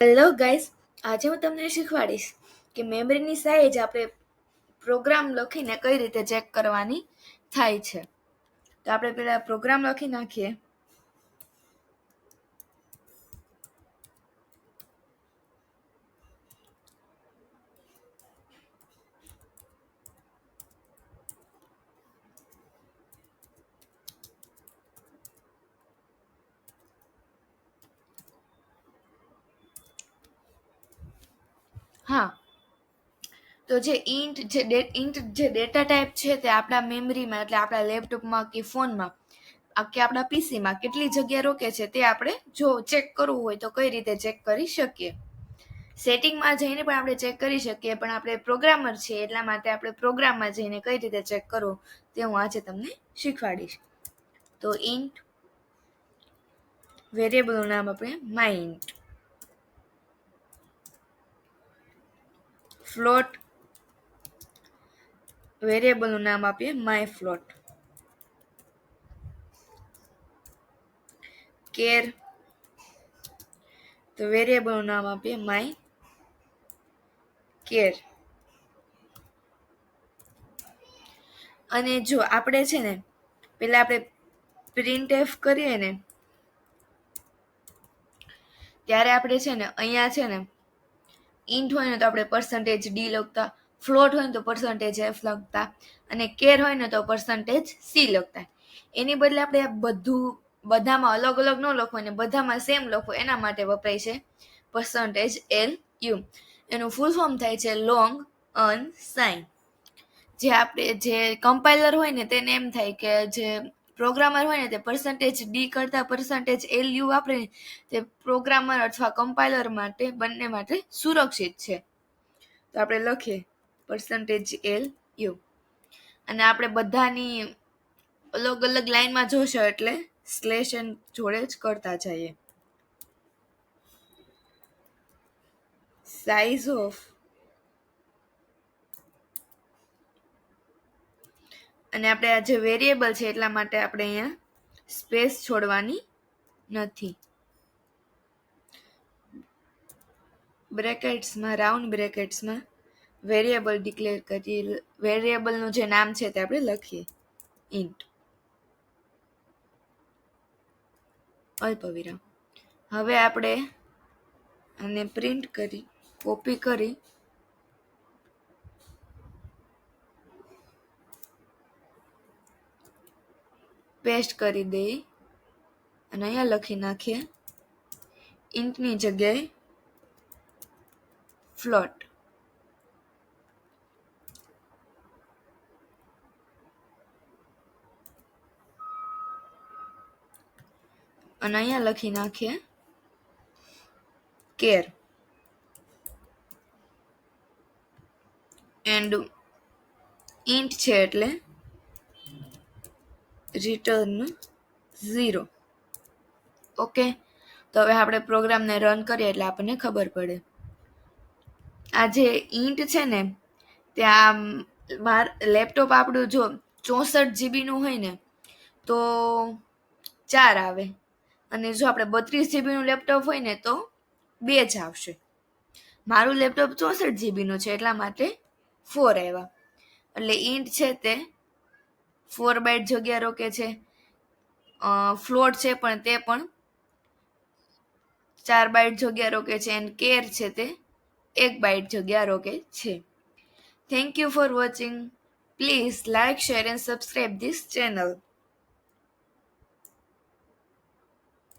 Hello guys, આજે હું તમને શીખવાડીશ કે મેમરીની સાઈઝ આપણે પ્રોગ્રામ લખીને કઈ રીતે ચેક કરવાની થાય છે. તો આપણે પહેલા પ્રોગ્રામ લખી નાખીએ. હા, તો જે ઇન્ટ જે ડેટા ટાઈપ છે તે આપણા મેમરીમાં એટલે આપણા લેપટોપમાં કે ફોનમાં કે આપણા પીસીમાં કેટલી જગ્યા રોકે છે તે આપણે જો ચેક કરવું હોય તો કઈ રીતે ચેક કરી શકીએ. સેટિંગમાં જઈને પણ આપણે ચેક કરી શકીએ, પણ આપણે પ્રોગ્રામર છીએ એટલા માટે આપણે પ્રોગ્રામમાં જઈને કઈ રીતે ચેક કરવું તે હું આજે તમને શીખવાડીશ. તો ઇન્ટ વેરિયેબલનું નામ આપણે માયઇન્ટ, ફ્લોટ વેરિયેબલનું નામ આપીએ માય ફ્લોટ, કેર તો વેરિયેબલનું નામ આપીએ માય કેર. અને જો આપણે છે ને પેલા આપણે પ્રિન્ટ એફ કરીએ ને ત્યારે આપણે છે ને અહીંયા છે ને ઇન્ટ હોય ને તો આપણે %d લખતા, ફ્લોટ હોય ને તો %f લખતા અને કેર હોય ને તો %c લખતા. એની બદલે આપણે બધામાં અલગ અલગ ન લખવું ને બધામાં સેમ લખવું, એના માટે વપરાય છે %lu. એનું ફૂલ ફોર્મ થાય છે લોંગ અનસાઇન. જે કમ્પાઇલર હોય ને તેને એમ થાય કે જે પ્રોગ્રામર હોય ને તે %d કરતા %lu વાપરે તે પ્રોગ્રામર અથવા કમ્પાઇલર માટે બંને માટે સુરક્ષિત છે. તો આપણે લખીએ %lu અને આપણે બધાની અલગ અલગ લાઈનમાં જોશો એટલે સ્લેશ એન જોડે જ કરતા જઈએ. સાઇઝ ઓફ અને આપણે આ જે વેરિયેબલ છે એટલા માટે આપણે અહીંયા સ્પેસ છોડવાની નથી. બ્રેકેટ્સમાં રાઉન્ડ બ્રેકેટ્સમાં વેરિયેબલ ડિક્લેર કરી, વેરિયેબલનું જે નામ છે તે આપણે લખીએ ઇન્ટ અલ્પવિરામ. હવે આપણે આને પ્રિન્ટ કરી કોપી કરી પેસ્ટ કરી દઈએ અને અહીંયા લખી નાખીએ ઇન્ટની જગ્યાએ ફ્લોટ. અને અહીંયા લખી નાખીએ કેર એન્ડ ઇન્ટ છે એટલે રિટર્ન 0. ઓકે, તો હવે આપણે પ્રોગ્રામને રન કરીએ એટલે આપણને ખબર પડે. આ જે ઇન્ટ છે ને ત્યાં લેપટોપ આપણું જો 64 GB નું હોય ને તો 4 આવે, અને જો આપણે 32 GB નું લેપટોપ હોય ને તો 2 જ આવશે. મારું લેપટોપ 64 GB નું છે એટલા માટે 4 આવ્યા. એટલે ઇન્ટ છે તે 4 બાઇટ જગ્યા રોકે છે, ફ્લોટ છે પણ તે પણ 4 બાઇટ જગ્યા રોકે છે, અને કેર છે તે 1 બાઇટ જગ્યા રોકે છે. Thank you for watching. Please like, share and subscribe this channel.